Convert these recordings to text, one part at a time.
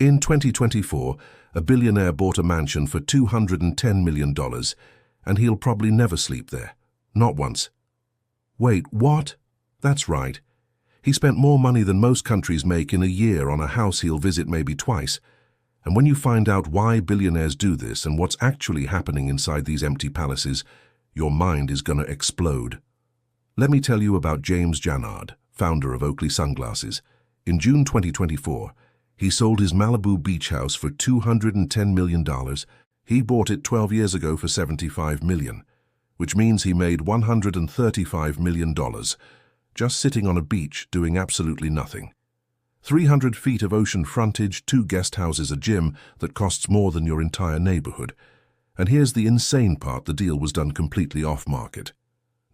In 2024, a billionaire bought a mansion for $210 million, and he'll probably never sleep there. Not once. Wait, what? That's right. He spent more money than most countries make in a year on a house he'll visit maybe twice. And when you find out why billionaires do this and what's actually happening inside these empty palaces, your mind is gonna explode. Let me tell you about James Jannard, founder of Oakley Sunglasses. In June 2024, he sold his Malibu beach house for $210 million. He bought it 12 years ago for $75 million, which means he made $135 million, just sitting on a beach doing absolutely nothing. 300 feet of ocean frontage, 2 guest houses, a gym that costs more than your entire neighborhood. And here's the insane part, the deal was done completely off-market.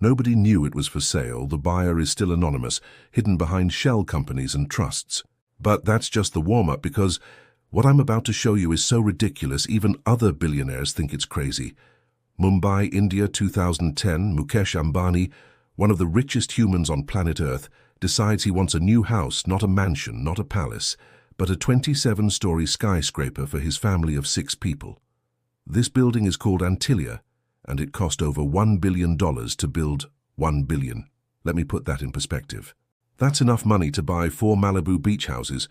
Nobody knew it was for sale, the buyer is still anonymous, hidden behind shell companies and trusts. But that's just the warm-up, because what I'm about to show you is so ridiculous even other billionaires think it's crazy. Mumbai, India, 2010, Mukesh Ambani, one of the richest humans on planet Earth, decides he wants a new house, not a mansion, not a palace, but a 27-story skyscraper for his family of 6 people. This building is called Antilia, and it cost over $1 billion to build 1 billion. Let me put that in perspective. That's enough money to buy 4 Malibu beach houses,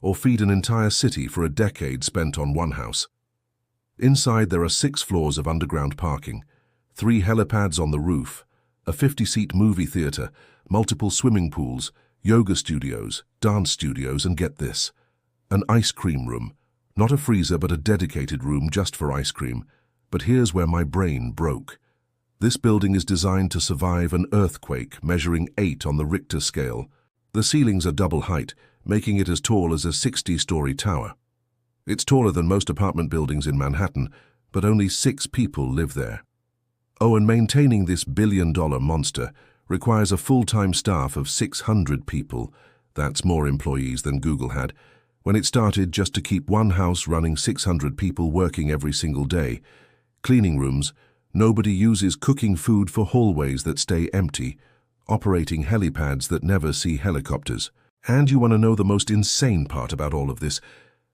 or feed an entire city for a decade spent on one house. Inside there are 6 floors of underground parking, 3 helipads on the roof, a 50-seat movie theater, multiple swimming pools, yoga studios, dance studios, and get this, an ice cream room. Not a freezer, but a dedicated room just for ice cream. But here's where my brain broke. This building is designed to survive an earthquake measuring 8 on the Richter scale. The ceilings are double height, making it as tall as a 60-story tower. It's taller than most apartment buildings in Manhattan, but only 6 people live there. Oh, and maintaining this billion-dollar monster requires a full-time staff of 600 people. That's more employees than Google had. When it started, just to keep one house running, 600 people working every single day. Cleaning rooms, nobody uses, cooking food for hallways that stay empty, operating helipads that never see helicopters. And you want to know the most insane part about all of this?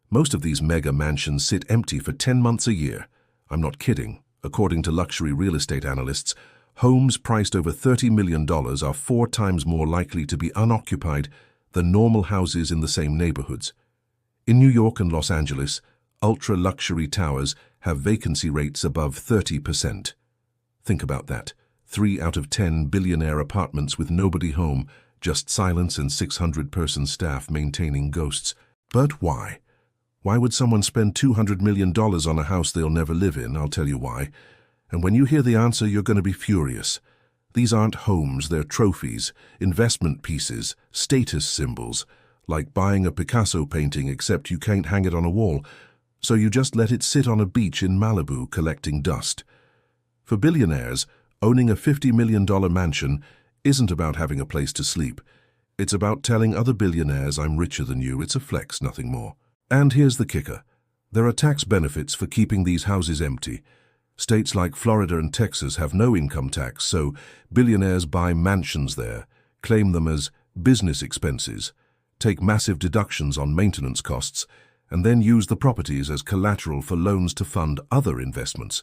Most of these mega mansions sit empty for 10 months a year. I'm not kidding. According to luxury real estate analysts, homes priced over $30 million are 4 times more likely to be unoccupied than normal houses in the same neighborhoods. In New York and Los Angeles, ultra-luxury towers have vacancy rates above 30%. Think about that. 3 out of 10 billionaire apartments with nobody home, just silence and 600-person staff maintaining ghosts. But why? Why would someone spend $200 million on a house they'll never live in? I'll tell you why. And when you hear the answer, you're going to be furious. These aren't homes, they're trophies, investment pieces, status symbols, like buying a Picasso painting, except you can't hang it on a wall, so you just let it sit on a beach in Malibu collecting dust. For billionaires, owning a $50 million mansion isn't about having a place to sleep. It's about telling other billionaires, I'm richer than you. It's a flex, nothing more. And here's the kicker. There are tax benefits for keeping these houses empty. States like Florida and Texas have no income tax, so billionaires buy mansions there, claim them as business expenses, take massive deductions on maintenance costs, and then use the properties as collateral for loans to fund other investments.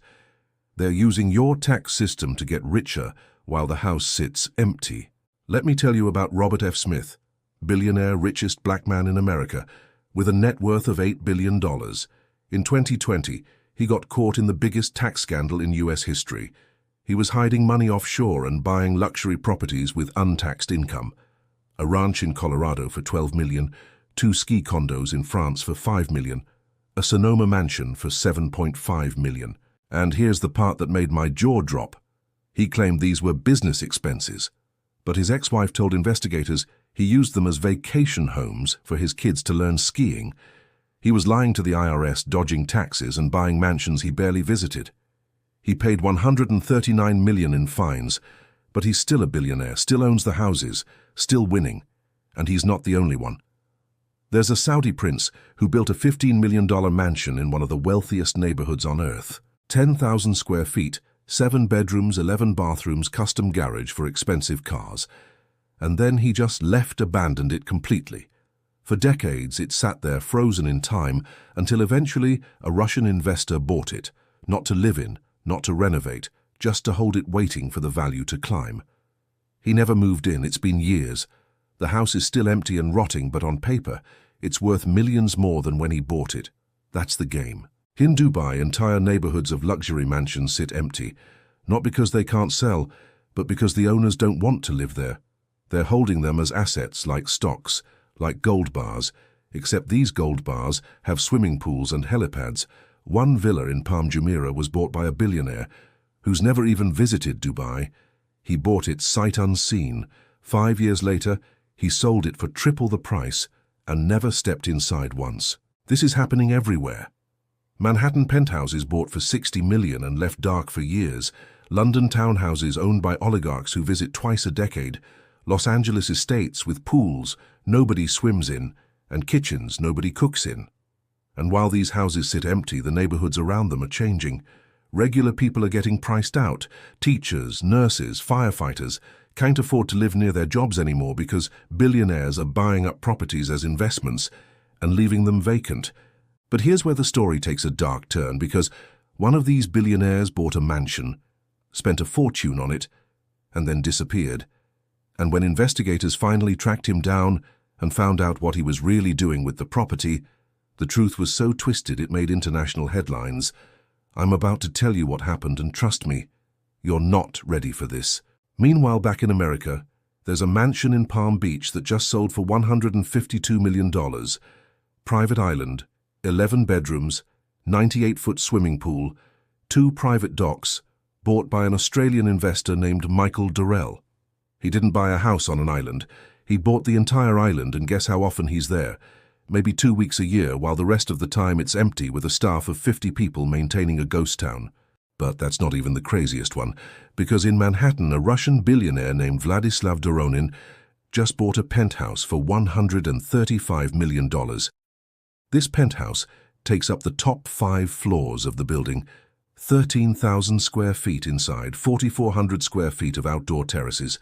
They're using your tax system to get richer while the house sits empty. Let me tell you about Robert F. Smith, billionaire, richest black man in America, with a net worth of $8 billion. In 2020, he got caught in the biggest tax scandal in U.S. history. He was hiding money offshore and buying luxury properties with untaxed income. A ranch in Colorado for $12 million, 2 ski condos in France for $5 million, a Sonoma mansion for $7.5 million. And here's the part that made my jaw drop. He claimed these were business expenses, but his ex-wife told investigators he used them as vacation homes for his kids to learn skiing. He was lying to the IRS, dodging taxes, and buying mansions he barely visited. He paid $139 million in fines, but he's still a billionaire, still owns the houses, still winning. And he's not the only one. There's a Saudi prince who built a $15 million mansion in one of the wealthiest neighborhoods on earth. 10,000 square feet, 7 bedrooms, 11 bathrooms, custom garage for expensive cars. And then he just abandoned it completely. For decades, it sat there frozen in time until eventually a Russian investor bought it, not to live in, not to renovate, just to hold it waiting for the value to climb. He never moved in, it's been years. The house is still empty and rotting, but on paper, it's worth millions more than when he bought it. That's the game. In Dubai, entire neighborhoods of luxury mansions sit empty, not because they can't sell, but because the owners don't want to live there. They're holding them as assets, like stocks, like gold bars, except these gold bars have swimming pools and helipads. One villa in Palm Jumeirah was bought by a billionaire who's never even visited Dubai. He bought it sight unseen. 5 years later, he sold it for triple the price and never stepped inside once. This is happening everywhere. Manhattan penthouses bought for 60 million and left dark for years. London townhouses owned by oligarchs who visit twice a decade. Los Angeles estates with pools nobody swims in and kitchens nobody cooks in. And while these houses sit empty, the neighborhoods around them are changing. Regular people are getting priced out. Teachers, nurses, firefighters can't afford to live near their jobs anymore because billionaires are buying up properties as investments and leaving them vacant. But here's where the story takes a dark turn, because one of these billionaires bought a mansion, spent a fortune on it, and then disappeared. And when investigators finally tracked him down and found out what he was really doing with the property, the truth was so twisted it made international headlines. I'm about to tell you what happened, and trust me, you're not ready for this. Meanwhile, back in America, there's a mansion in Palm Beach that just sold for $152 million. Private island, 11 bedrooms, 98-foot swimming pool, 2 private docks, bought by an Australian investor named Michael Durrell. He didn't buy a house on an island. He bought the entire island, and guess how often he's there? Maybe 2 weeks a year, while the rest of the time it's empty with a staff of 50 people maintaining a ghost town. But that's not even the craziest one, because in Manhattan, a Russian billionaire named Vladislav Doronin just bought a penthouse for $135 million. This penthouse takes up the top 5 floors of the building, 13,000 square feet inside, 4,400 square feet of outdoor terraces.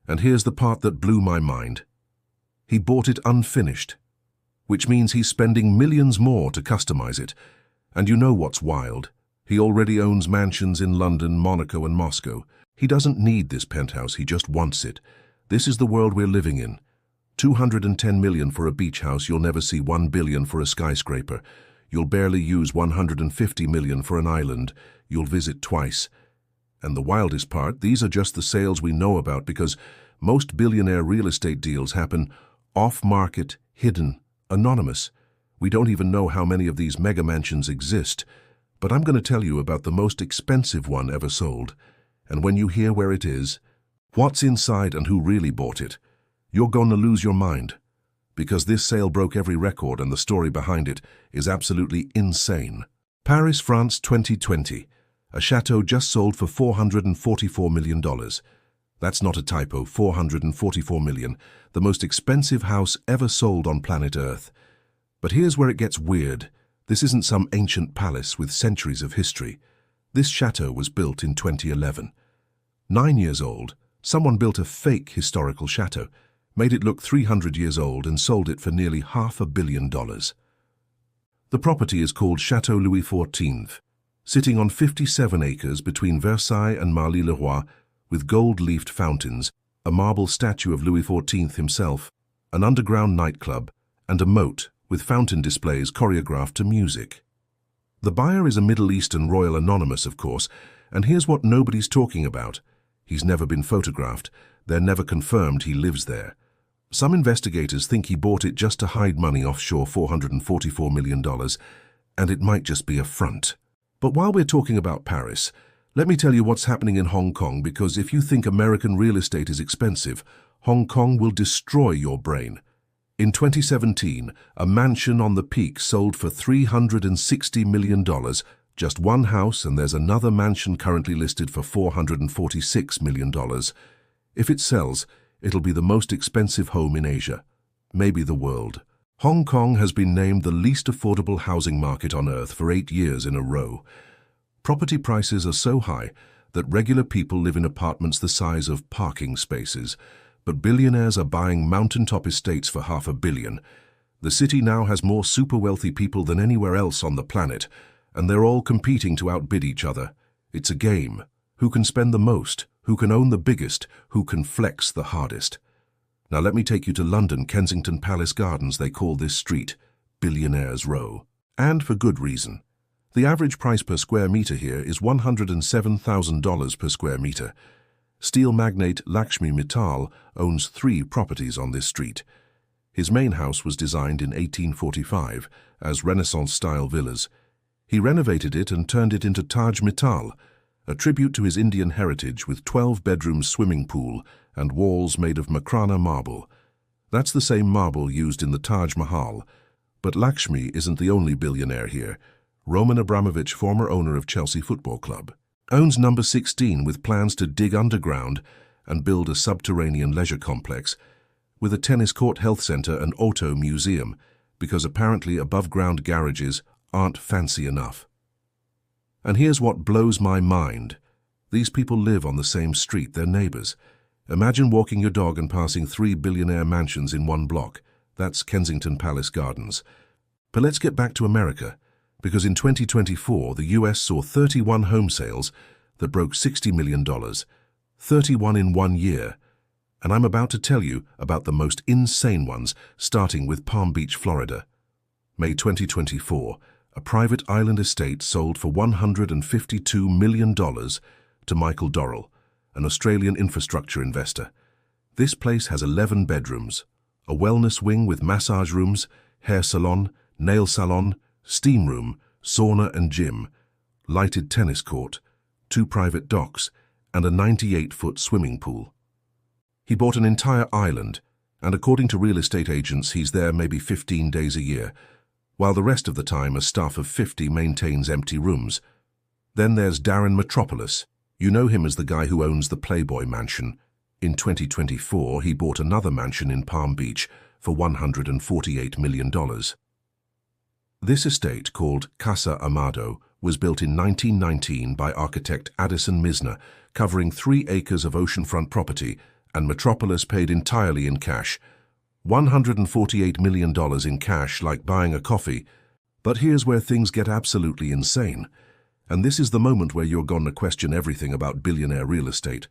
And here's the part that blew my mind. He bought it unfinished, which means he's spending millions more to customize it. And you know what's wild? He already owns mansions in London, Monaco, and Moscow. He doesn't need this penthouse, he just wants it. This is the world we're living in. 210 million for a beach house, you'll never see 1 billion for a skyscraper. You'll barely use 150 million for an island. You'll visit twice. And the wildest part, these are just the sales we know about, because most billionaire real estate deals happen off-market, hidden, anonymous. We don't even know how many of these mega mansions exist. But I'm going to tell you about the most expensive one ever sold. And when you hear where it is, what's inside, and who really bought it, you're going to lose your mind. Because this sale broke every record, and the story behind it is absolutely insane. Paris, France, 2020. A Chateau just sold for $444 million. That's not a typo, $444 million. The most expensive house ever sold on planet Earth. But here's where it gets weird. This isn't some ancient palace with centuries of history. This chateau was built in 2011. 9 years old, someone built a fake historical chateau, made it look 300 years old, and sold it for nearly $500 million. The property is called Chateau Louis XIV, sitting on 57 acres between Versailles and Marly-le-Roi, with gold-leafed fountains, a marble statue of Louis XIV himself, an underground nightclub, and a moat with fountain displays choreographed to music. The buyer is a Middle Eastern royal anonymous, of course, and here's what nobody's talking about. He's never been photographed. They're never confirmed he lives there. Some investigators think he bought it just to hide money offshore, $444 million, and it might just be a front. But while we're talking about Paris, let me tell you what's happening in Hong Kong, because if you think American real estate is expensive, Hong Kong will destroy your brain. In 2017, a mansion on the Peak sold for $360 million, just one house, and there's another mansion currently listed for $446 million. If it sells, it'll be the most expensive home in Asia, maybe the world. Hong Kong has been named the least affordable housing market on Earth for 8 years in a row. Property prices are so high that regular people live in apartments the size of parking spaces, but billionaires are buying mountaintop estates for $500 million. The city now has more super wealthy people than anywhere else on the planet, and they're all competing to outbid each other. It's a game. Who can spend the most? Who can own the biggest? Who can flex the hardest? Now let me take you to London, Kensington Palace Gardens. They call this street Billionaires Row. And for good reason. The average price per square meter here is $107,000 per square meter. Steel magnate Lakshmi Mittal owns 3 properties on this street. His main house was designed in 1845 as Renaissance-style villas. He renovated it and turned it into Taj Mittal, a tribute to his Indian heritage with 12-bedroom swimming pool and walls made of Makrana marble. That's the same marble used in the Taj Mahal. But Lakshmi isn't the only billionaire here. Roman Abramovich, former owner of Chelsea Football Club, owns number 16 with plans to dig underground and build a subterranean leisure complex with a tennis court, health center and auto museum, because apparently above-ground garages aren't fancy enough. And here's what blows my mind. These people live on the same street, they're neighbors. Imagine walking your dog and passing 3 billionaire mansions in one block. That's Kensington Palace Gardens. But let's get back to America, because in 2024, the US saw 31 home sales that broke $60 million, 31 in 1 year. And I'm about to tell you about the most insane ones, starting with Palm Beach, Florida. May 2024, a private island estate sold for $152 million to Michael Dorrell, an Australian infrastructure investor. This place has 11 bedrooms, a wellness wing with massage rooms, hair salon, nail salon, steam room, sauna and gym, lighted tennis court, 2 private docks, and a 98-foot swimming pool. He bought an entire island, and according to real estate agents, he's there maybe 15 days a year, while the rest of the time a staff of 50 maintains empty rooms. Then there's Darren Metropolis. You know him as the guy who owns the Playboy Mansion. In 2024, he bought another mansion in Palm Beach for $148 million. This estate, called Casa Amado, was built in 1919 by architect Addison Misner, covering 3 acres of oceanfront property, and Metropolis paid entirely in cash. $148 million in cash, like buying a coffee. But here's where things get absolutely insane. And this is the moment where you're gonna question everything about billionaire real estate.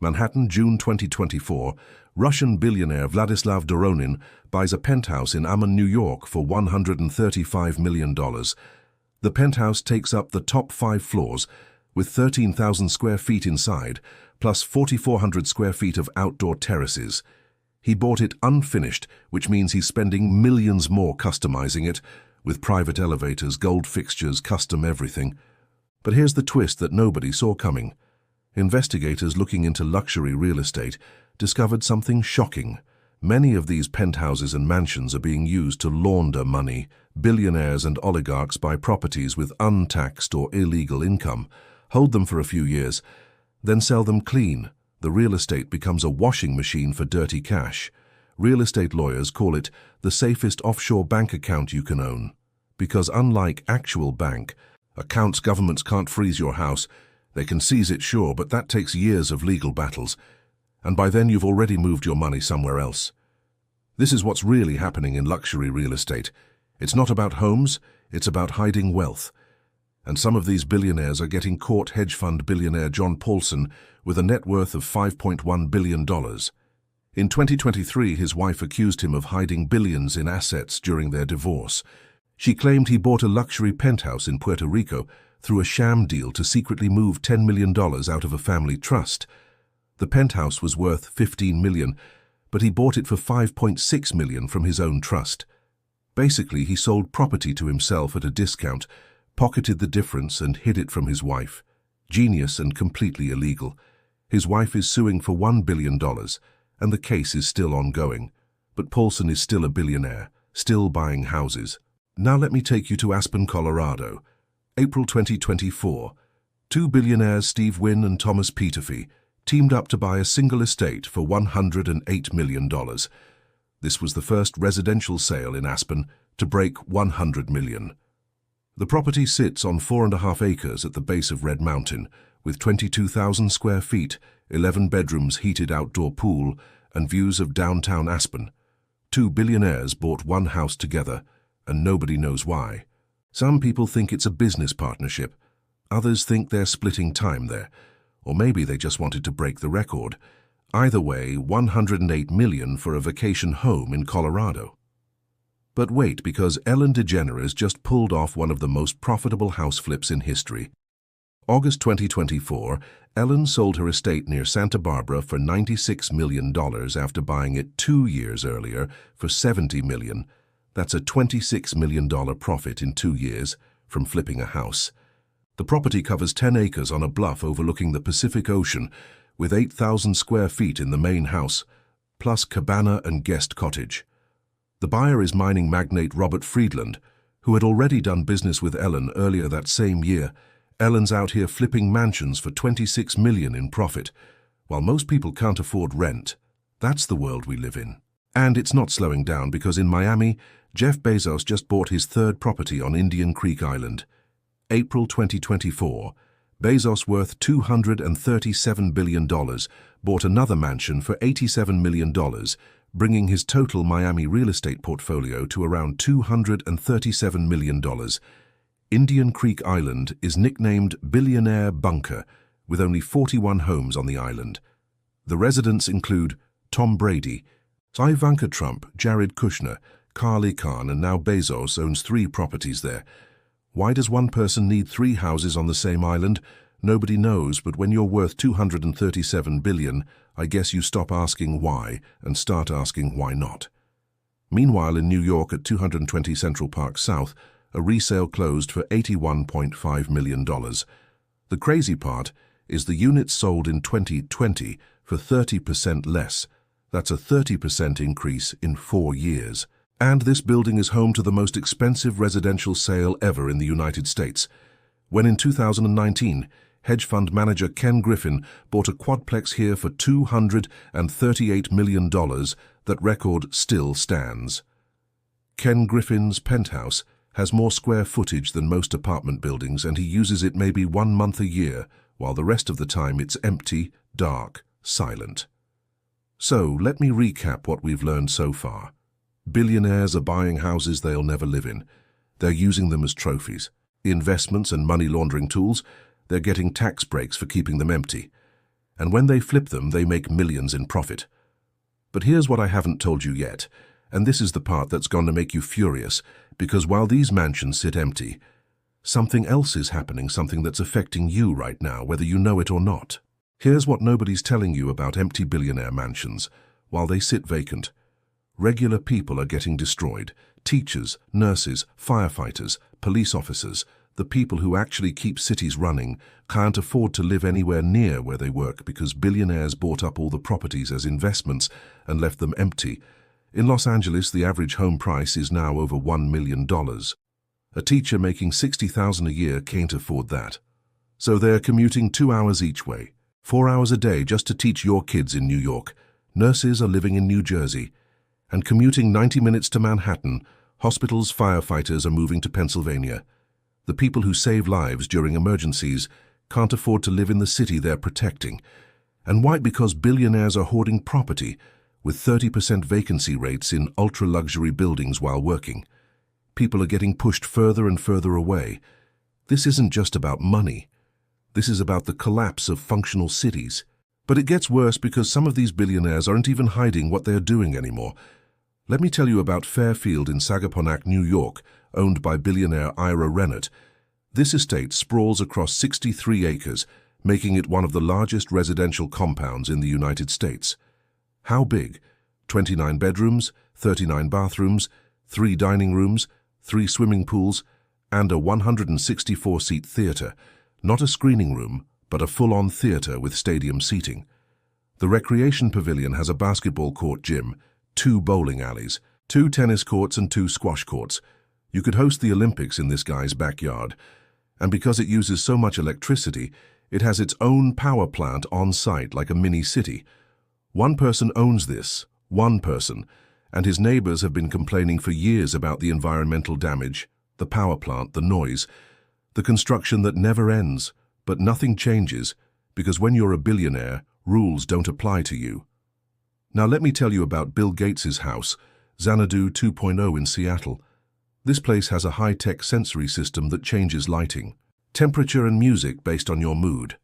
Manhattan, June 2024, Russian billionaire Vladislav Doronin buys a penthouse in Amman, New York for $135 million. The penthouse takes up the top 5 floors, with 13,000 square feet inside, plus 4,400 square feet of outdoor terraces. He bought it unfinished, which means he's spending millions more customizing it, with private elevators, gold fixtures, custom everything. But here's the twist that nobody saw coming. Investigators looking into luxury real estate discovered something shocking. Many of these penthouses and mansions are being used to launder money. Billionaires and oligarchs buy properties with untaxed or illegal income, hold them for a few years, then sell them clean. The real estate becomes a washing machine for dirty cash. Real estate lawyers call it the safest offshore bank account you can own. Because unlike actual bank accounts, governments can't freeze your house. They can seize it, sure, but that takes years of legal battles. And by then you've already moved your money somewhere else. This is what's really happening in luxury real estate. It's not about homes, it's about hiding wealth. And some of these billionaires are getting caught. Hedge fund billionaire John Paulson, with a net worth of $5.1 billion. In 2023, his wife accused him of hiding billions in assets during their divorce. She claimed he bought a luxury penthouse in Puerto Rico through a sham deal to secretly move $10 million out of a family trust. The penthouse was worth $15 million, but he bought it for $5.6 million from his own trust. Basically, he sold property to himself at a discount, pocketed the difference and hid it from his wife. Genius and completely illegal. His wife is suing for $1 billion, and the case is still ongoing. But Paulson is still a billionaire, still buying houses. Now let me take you to Aspen, Colorado. April 2024. 2 billionaires, Steve Wynn and Thomas Peterfy, teamed up to buy a single estate for $108 million. This was the first residential sale in Aspen to break $100 million. The property sits on 4.5 acres at the base of Red Mountain, with 22,000 square feet, 11 bedrooms, heated outdoor pool, and views of downtown Aspen. Two billionaires bought one house together, and nobody knows why. Some people think it's a business partnership. Others think they're splitting time there. Or maybe they just wanted to break the record. Either way, $108 million for a vacation home in Colorado. But wait, because Ellen DeGeneres just pulled off one of the most profitable house flips in history. August 2024, Ellen sold her estate near Santa Barbara for $96 million after buying it 2 years earlier for $70 million. That's a $26 million profit in 2 years from flipping a house. The property covers 10 acres on a bluff overlooking the Pacific Ocean, with 8,000 square feet in the main house, plus cabana and guest cottage. The buyer is mining magnate Robert Friedland, who had already done business with Ellen earlier that same year. Ellen's out here flipping mansions for $26 million in profit, while most people can't afford rent. That's the world we live in. And it's not slowing down, because in Miami, Jeff Bezos just bought his third property on Indian Creek Island. April 2024, Bezos, worth $237 billion, bought another mansion for $87 million, bringing his total Miami real estate portfolio to around $237 million. Indian Creek Island is nicknamed Billionaire Bunker, with only 41 homes on the island. The residents include Tom Brady, Ivanka Trump, Jared Kushner, Carly Khan, and now Bezos owns 3 properties there. Why does one person need 3 houses on the same island? Nobody knows, but when you're worth $237 billion, I guess you stop asking why and start asking why not. Meanwhile, in New York at 220 Central Park South, a resale closed for $81.5 million. The crazy part is the units sold in 2020 for 30% less. That's a 30% increase in 4 years. And this building is home to the most expensive residential sale ever in the United States, when in 2019, hedge fund manager Ken Griffin bought a quadplex here for $238 million. That record still stands. Ken Griffin's penthouse has more square footage than most apartment buildings, and he uses it maybe 1 month a year, while the rest of the time it's empty, dark, silent. So, let me recap what we've learned so far. Billionaires are buying houses they'll never live in. They're using them as trophies, investments and money laundering tools. They're getting tax breaks for keeping them empty. And when they flip them, they make millions in profit. But here's what I haven't told you yet, and this is the part that's going to make you furious, because while these mansions sit empty, something else is happening, something that's affecting you right now, whether you know it or not. Here's what nobody's telling you about empty billionaire mansions. While they sit vacant, regular people are getting destroyed. Teachers, nurses, firefighters, police officers, the people who actually keep cities running, can't afford to live anywhere near where they work because billionaires bought up all the properties as investments and left them empty. In Los Angeles, the average home price is now over $1 million. A teacher making $60,000 a year can't afford that. So they're commuting 2 hours each way, 4 hours a day just to teach your kids in New York. Nurses are living in New Jersey and commuting 90 minutes to Manhattan. Hospitals, firefighters are moving to Pennsylvania. The people who save lives during emergencies can't afford to live in the city they're protecting. And why? Because billionaires are hoarding property, with 30% vacancy rates in ultra-luxury buildings while working. People are getting pushed further and further away. This isn't just about money. This is about the collapse of functional cities. But it gets worse because some of these billionaires aren't even hiding what they're doing anymore. Let me tell you about Fairfield in Sagaponack, New York, owned by billionaire Ira Rennert. This estate sprawls across 63 acres, making it one of the largest residential compounds in the United States. How big? 29 bedrooms, 39 bathrooms, 3 dining rooms, 3 swimming pools, and a 164-seat theater. Not a screening room, but a full-on theater with stadium seating. The recreation pavilion has a basketball court gym, 2 bowling alleys, 2 tennis courts, and 2 squash courts. You could host the Olympics in this guy's backyard. And because it uses so much electricity, it has its own power plant on site like a mini city. One person owns this, one person, and his neighbors have been complaining for years about the environmental damage, the power plant, the noise, the construction that never ends. But nothing changes, because when you're a billionaire, rules don't apply to you. Now let me tell you about Bill Gates's house, Xanadu 2.0 in Seattle. This place has a high-tech sensory system that changes lighting, temperature and music based on your mood.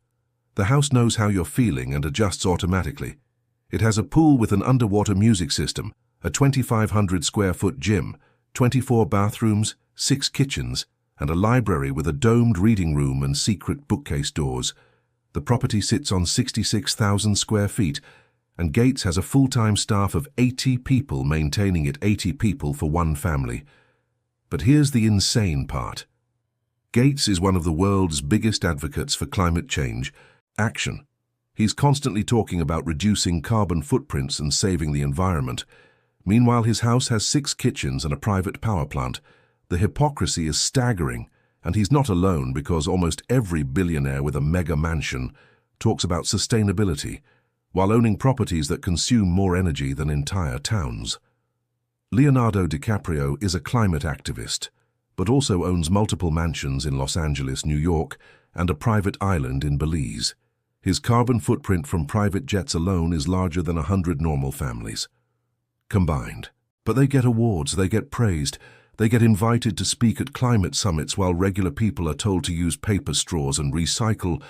The house knows how you're feeling and adjusts automatically. It has a pool with an underwater music system, a 2,500 square foot gym, 24 bathrooms, 6 kitchens, and a library with a domed reading room and secret bookcase doors. The property sits on 66,000 square feet, and Gates has a full-time staff of 80 people maintaining it, 80 people for one family. But here's the insane part. Gates is one of the world's biggest advocates for climate change action. He's constantly talking about reducing carbon footprints and saving the environment. Meanwhile, his house has 6 kitchens and a private power plant. The hypocrisy is staggering, and he's not alone because almost every billionaire with a mega mansion talks about sustainability while owning properties that consume more energy than entire towns. Leonardo DiCaprio is a climate activist, but also owns multiple mansions in Los Angeles, New York, and a private island in Belize. His carbon footprint from private jets alone is larger than 100 normal families combined. But they get awards, they get praised, they get invited to speak at climate summits while regular people are told to use paper straws and recycle.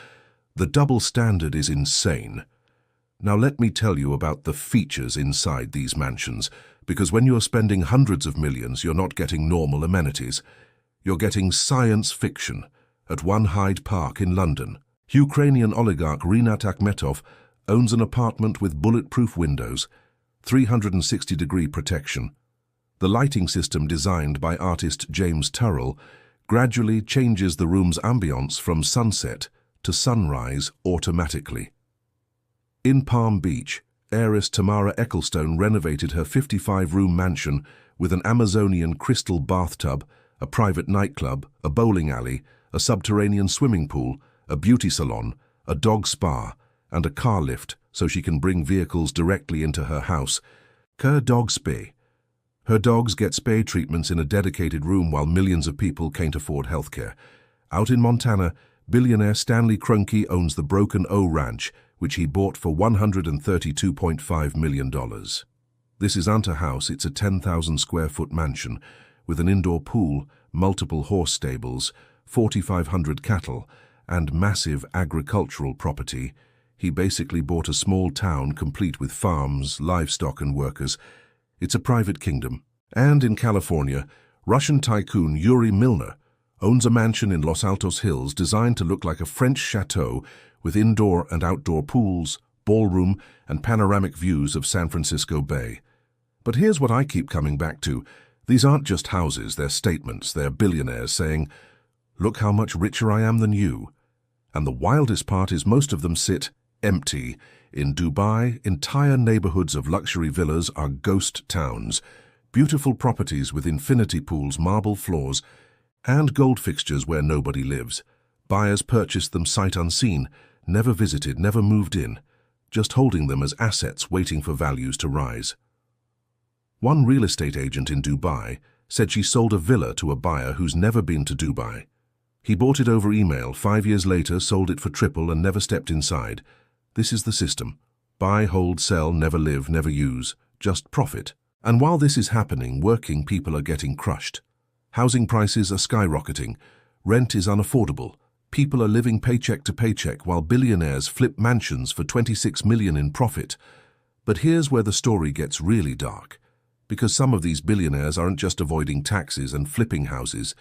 The double standard is insane. Now let me tell you about the features inside these mansions, because when you're spending hundreds of millions, you're not getting normal amenities. You're getting science fiction at One Hyde Park in London. Ukrainian oligarch Rinat Akhmetov owns an apartment with bulletproof windows, 360-degree protection. The lighting system designed by artist James Turrell gradually changes the room's ambience from sunset to sunrise automatically. In Palm Beach, heiress Tamara Ecclestone renovated her 55-room mansion with an Amazonian crystal bathtub, a private nightclub, a bowling alley, a subterranean swimming pool, a beauty salon, a dog spa, and a car lift so she can bring vehicles directly into her house. Her dog spay. Her dogs get spay treatments in a dedicated room while millions of people can't afford healthcare. Out in Montana, billionaire Stanley Kroenke owns the Broken O Ranch, which he bought for $132.5 million. This isn't a house, it's a 10,000 square foot mansion with an indoor pool, multiple horse stables, 4,500 cattle, and massive agricultural property. He basically bought a small town complete with farms, livestock and workers. It's a private kingdom. And in California, Russian tycoon Yuri Milner owns a mansion in Los Altos Hills designed to look like a French chateau with indoor and outdoor pools, ballroom, and panoramic views of San Francisco Bay. But here's what I keep coming back to. These aren't just houses, they're statements, they're billionaires saying, "Look how much richer I am than you." And the wildest part is most of them sit empty. In Dubai, entire neighborhoods of luxury villas are ghost towns, beautiful properties with infinity pools, marble floors, and gold fixtures where nobody lives. Buyers purchased them sight unseen, never visited, never moved in, just holding them as assets waiting for values to rise. One real estate agent in Dubai said she sold a villa to a buyer who's never been to Dubai. He bought it over email, 5 years later sold it for triple and never stepped inside. This is the system. Buy, hold, sell, never live, never use, just profit. And while this is happening, working people are getting crushed. Housing prices are skyrocketing. Rent is unaffordable. People are living paycheck to paycheck while billionaires flip mansions for 26 million in profit. But here's where the story gets really dark. Because some of these billionaires aren't just avoiding taxes and flipping houses.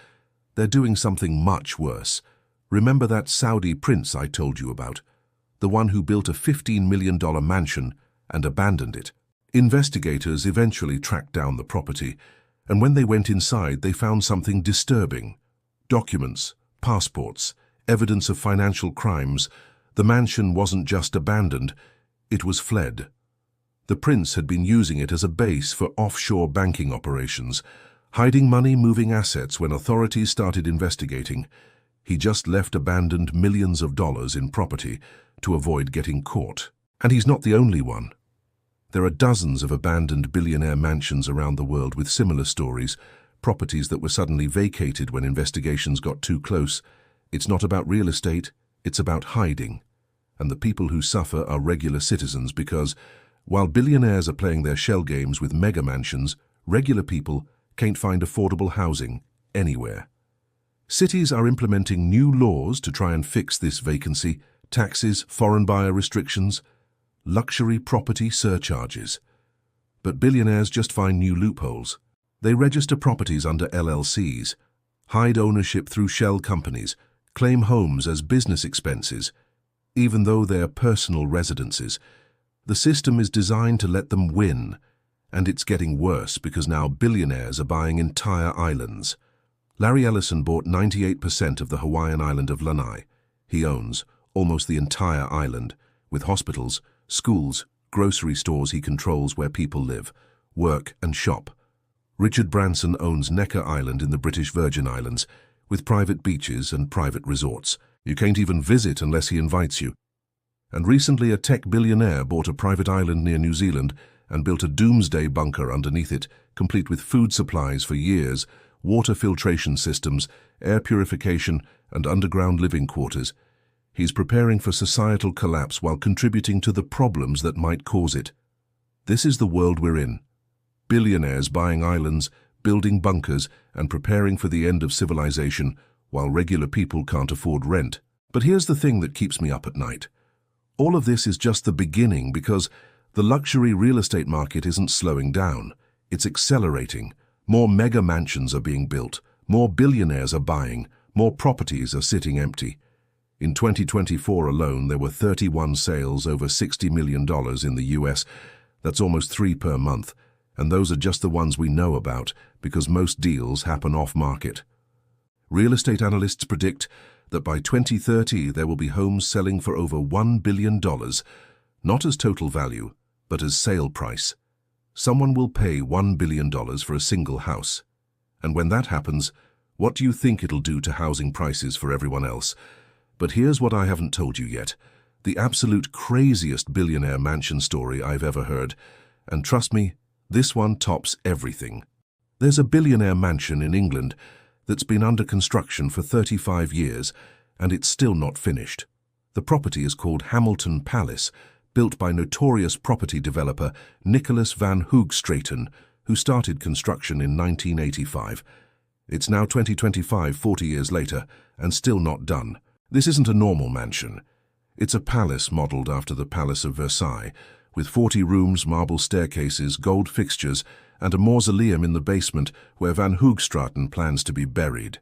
They're doing something much worse. Remember that Saudi prince I told you about? The one who built a $15 million mansion and abandoned it. Investigators eventually tracked down the property, and when they went inside, they found something disturbing. Documents, passports, evidence of financial crimes. The mansion wasn't just abandoned, it was fled. The prince had been using it as a base for offshore banking operations, hiding money, moving assets. When authorities started investigating, he just left abandoned millions of dollars in property to avoid getting caught. And he's not the only one. There are dozens of abandoned billionaire mansions around the world with similar stories, properties that were suddenly vacated when investigations got too close. It's not about real estate, it's about hiding. And the people who suffer are regular citizens because, while billionaires are playing their shell games with mega mansions, Regular people can't find affordable housing anywhere. Cities are implementing new laws to try and fix this vacancy: taxes, foreign buyer restrictions, luxury property surcharges. But billionaires just find new loopholes. They register properties under LLCs, hide ownership through shell companies, claim homes as business expenses, even though they are personal residences. The system is designed to let them win, and it's getting worse because now billionaires are buying entire islands. Larry Ellison bought 98% of the Hawaiian island of Lanai. He owns almost the entire island, with hospitals, schools, grocery stores. He controls where people live, work and shop. Richard Branson owns Necker Island in the British Virgin Islands, with private beaches and private resorts. You can't even visit unless he invites you. And recently a tech billionaire bought a private island near New Zealand and built a doomsday bunker underneath it, complete with food supplies for years, water filtration systems, air purification, and underground living quarters. He's preparing for societal collapse while contributing to the problems that might cause it. This is the world we're in. Billionaires buying islands, building bunkers, and preparing for the end of civilization, while regular people can't afford rent. But here's the thing that keeps me up at night. All of this is just the beginning, because the luxury real estate market isn't slowing down. It's accelerating. More mega mansions are being built, more billionaires are buying, more properties are sitting empty. In 2024 alone, there were 31 sales over $60 million in the US. That's almost 3 per month. And those are just the ones we know about, because most deals happen off-market. Real estate analysts predict that by 2030 there will be homes selling for over $1 billion, not as total value, but as sale price. Someone will pay $1 billion for a single house. And when that happens, what do you think it'll do to housing prices for everyone else? But here's what I haven't told you yet. The absolute craziest billionaire mansion story I've ever heard. And trust me, this one tops everything. There's a billionaire mansion in England that's been under construction for 35 years, and it's still not finished. The property is called Hamilton Palace, built by notorious property developer Nicholas van Hoogstraten, who started construction in 1985. It's now 2025, 40 years later, and still not done. This isn't a normal mansion. It's a palace modeled after the Palace of Versailles, with 40 rooms, marble staircases, gold fixtures, and a mausoleum in the basement where Van Hoogstraten plans to be buried.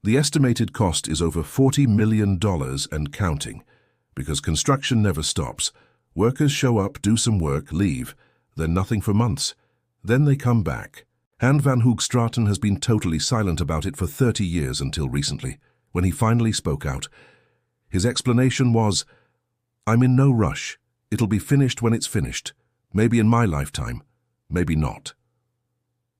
The estimated cost is over $40 million and counting, because construction never stops. Workers show up, do some work, leave, then nothing for months. Then they come back. And Van Hoogstraten has been totally silent about it for 30 years until recently, when he finally spoke out. His explanation was, "I'm in no rush. It'll be finished when it's finished. Maybe in my lifetime, maybe not."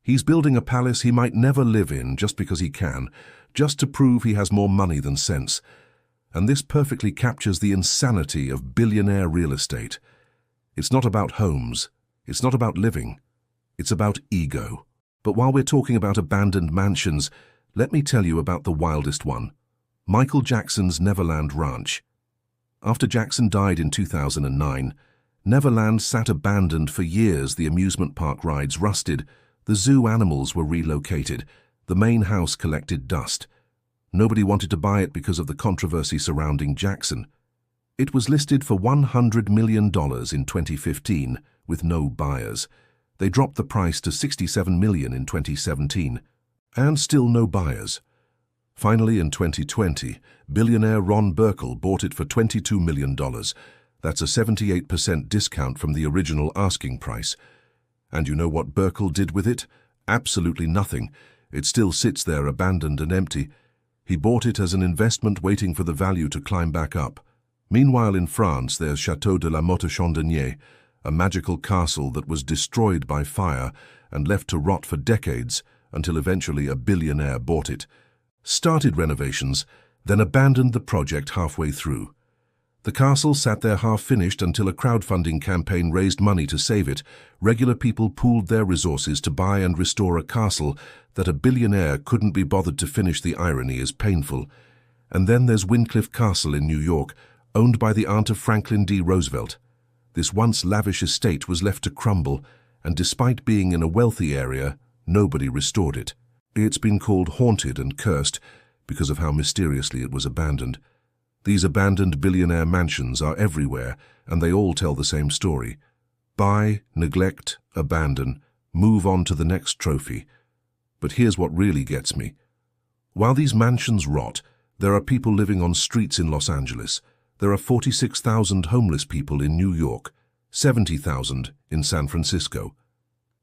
He's building a palace he might never live in just because he can, just to prove he has more money than sense. And this perfectly captures the insanity of billionaire real estate. It's not about homes. It's not about living. It's about ego. But while we're talking about abandoned mansions, let me tell you about the wildest one: Michael Jackson's Neverland Ranch. After Jackson died in 2009, Neverland sat abandoned for years. The amusement park rides rusted, the zoo animals were relocated, the main house collected dust. Nobody wanted to buy it because of the controversy surrounding Jackson. It was listed for $100 million in 2015, with no buyers. They dropped the price to $67 million in 2017, and still no buyers. Finally, in 2020, billionaire Ron Burkle bought it for $22 million. That's a 78% discount from the original asking price. And you know what Burkle did with it? Absolutely nothing. It still sits there abandoned and empty. He bought it as an investment, waiting for the value to climb back up. Meanwhile, in France, there's Chateau de la Motte Chandonnier, a magical castle that was destroyed by fire and left to rot for decades until eventually a billionaire bought it, started renovations, then abandoned the project halfway through. The castle sat there half-finished until a crowdfunding campaign raised money to save it. Regular people pooled their resources to buy and restore a castle that a billionaire couldn't be bothered to finish. The irony is painful. And then there's Wincliffe Castle in New York, owned by the aunt of Franklin D. Roosevelt. This once lavish estate was left to crumble, and despite being in a wealthy area, nobody restored it. It's been called haunted and cursed because of how mysteriously it was abandoned. These abandoned billionaire mansions are everywhere, and they all tell the same story. Buy, neglect, abandon, move on to the next trophy. But here's what really gets me. While these mansions rot, there are people living on streets in Los Angeles. There are 46,000 homeless people in New York, 70,000 in San Francisco,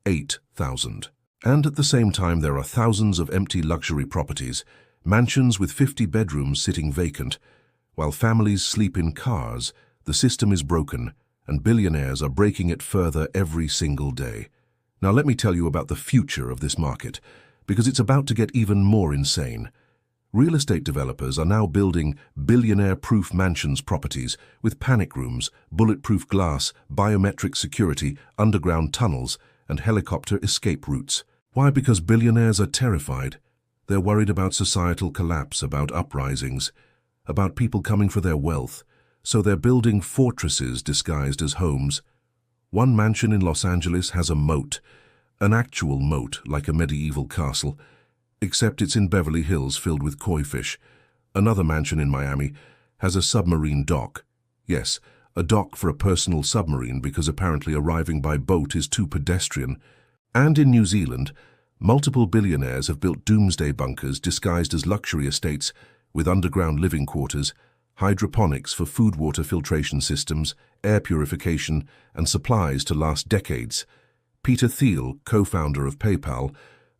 8,000. And at the same time, there are thousands of empty luxury properties, mansions with 50 bedrooms sitting vacant. While families sleep in cars, the system is broken, and billionaires are breaking it further every single day. Now let me tell you about the future of this market, because it's about to get even more insane. Real estate developers are now building billionaire-proof mansions properties with panic rooms, bulletproof glass, biometric security, underground tunnels, and helicopter escape routes. Why? Because billionaires are terrified. They're worried about societal collapse, about uprisings, about people coming for their wealth. So they're building fortresses disguised as homes. One mansion in Los Angeles has a moat, an actual moat like a medieval castle, except it's in Beverly Hills filled with koi fish. Another mansion in Miami has a submarine dock. Yes, a dock for a personal submarine because apparently arriving by boat is too pedestrian. And in New Zealand, multiple billionaires have built doomsday bunkers disguised as luxury estates with underground living quarters, hydroponics for food-water filtration systems, air purification, and supplies to last decades. Peter Thiel, co-founder of PayPal,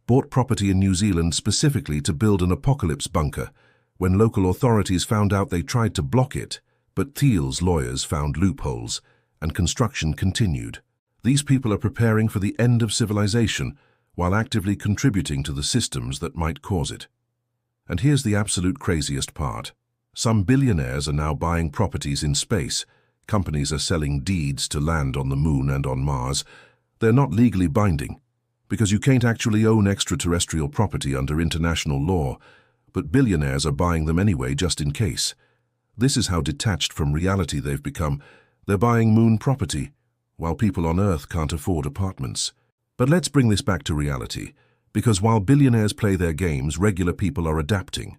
bought property in New Zealand specifically to build an apocalypse bunker. When local authorities found out, they tried to block it, but Thiel's lawyers found loopholes, and construction continued. These people are preparing for the end of civilization while actively contributing to the systems that might cause it. And here's the absolute craziest part. Some billionaires are now buying properties in space. Companies are selling deeds to land on the moon and on Mars. They're not legally binding, because you can't actually own extraterrestrial property under international law, but billionaires are buying them anyway just in case. This is how detached from reality they've become. They're buying moon property, while people on Earth can't afford apartments. But let's bring this back to reality, because while billionaires play their games, regular people are adapting.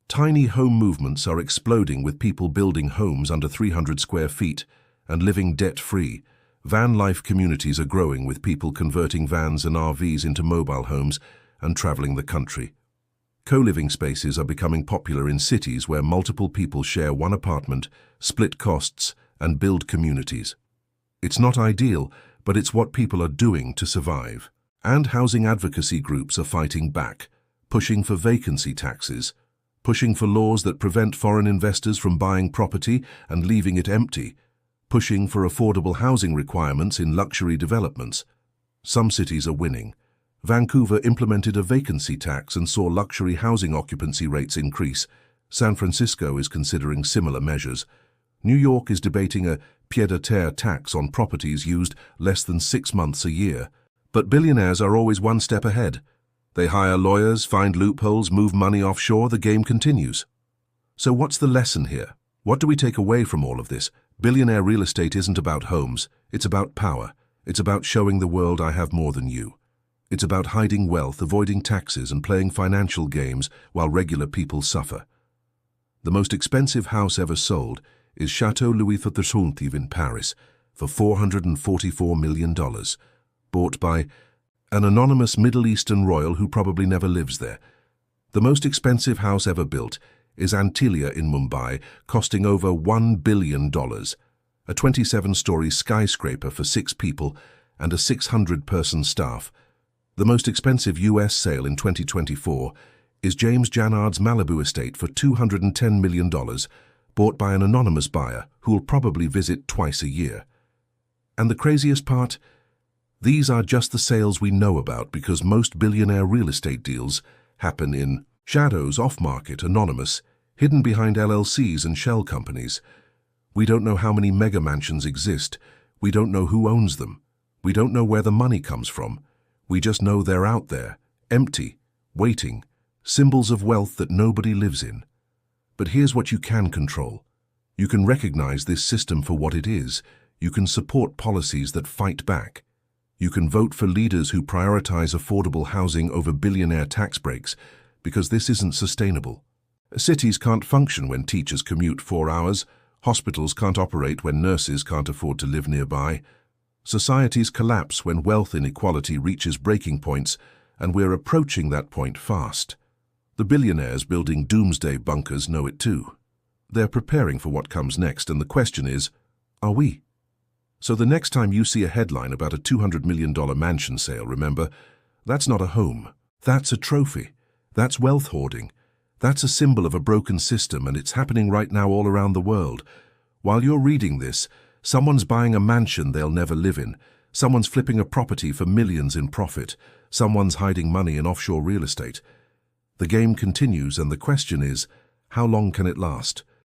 Tiny home movements are exploding with people building homes under 300 square feet and living debt-free. Van life communities are growing with people converting vans and RVs into mobile homes and traveling the country. Co-living spaces are becoming popular in cities where multiple people share one apartment, split costs, and build communities. It's not ideal, but it's what people are doing to survive. And housing advocacy groups are fighting back, pushing for vacancy taxes, pushing for laws that prevent foreign investors from buying property and leaving it empty, pushing for affordable housing requirements in luxury developments. Some cities are winning. Vancouver implemented a vacancy tax and saw luxury housing occupancy rates increase. San Francisco is considering similar measures. New York is debating a pied-à-terre tax on properties used less than 6 months a year. But billionaires are always one step ahead. They hire lawyers, find loopholes, move money offshore. The game continues. So what's the lesson here? What do we take away from all of this? Billionaire real estate isn't about homes. It's about power. It's about showing the world I have more than you. It's about hiding wealth, avoiding taxes, and playing financial games while regular people suffer. The most expensive house ever sold is Chateau Louis XIII in Paris for $444 million, bought by an anonymous Middle Eastern royal who probably never lives there. The most expensive house ever built is Antilia in Mumbai, costing over $1 billion, a 27-story skyscraper for 6 people and a 600-person staff. The most expensive US sale in 2024 is James Jannard's Malibu estate for $210 million, bought by an anonymous buyer who'll probably visit twice a year. And the craziest part? These are just the sales we know about because most billionaire real estate deals happen in shadows, off-market, anonymous, hidden behind LLCs and shell companies. We don't know how many mega mansions exist. We don't know who owns them. We don't know where the money comes from. We just know they're out there, empty, waiting, symbols of wealth that nobody lives in. But here's what you can control. You can recognize this system for what it is. You can support policies that fight back. You can vote for leaders who prioritize affordable housing over billionaire tax breaks, because this isn't sustainable. Cities can't function when teachers commute 4 hours, hospitals can't operate when nurses can't afford to live nearby. Societies collapse when wealth inequality reaches breaking points, and we're approaching that point fast. The billionaires building doomsday bunkers know it too. They're preparing for what comes next, and the question is, are we? So the next time you see a headline about a $200 million mansion sale, remember, that's not a home. That's a trophy. That's wealth hoarding. That's a symbol of a broken system, and it's happening right now all around the world. While you're reading this, someone's buying a mansion they'll never live in. Someone's flipping a property for millions in profit. Someone's hiding money in offshore real estate. The game continues, and the question is, how long can it last?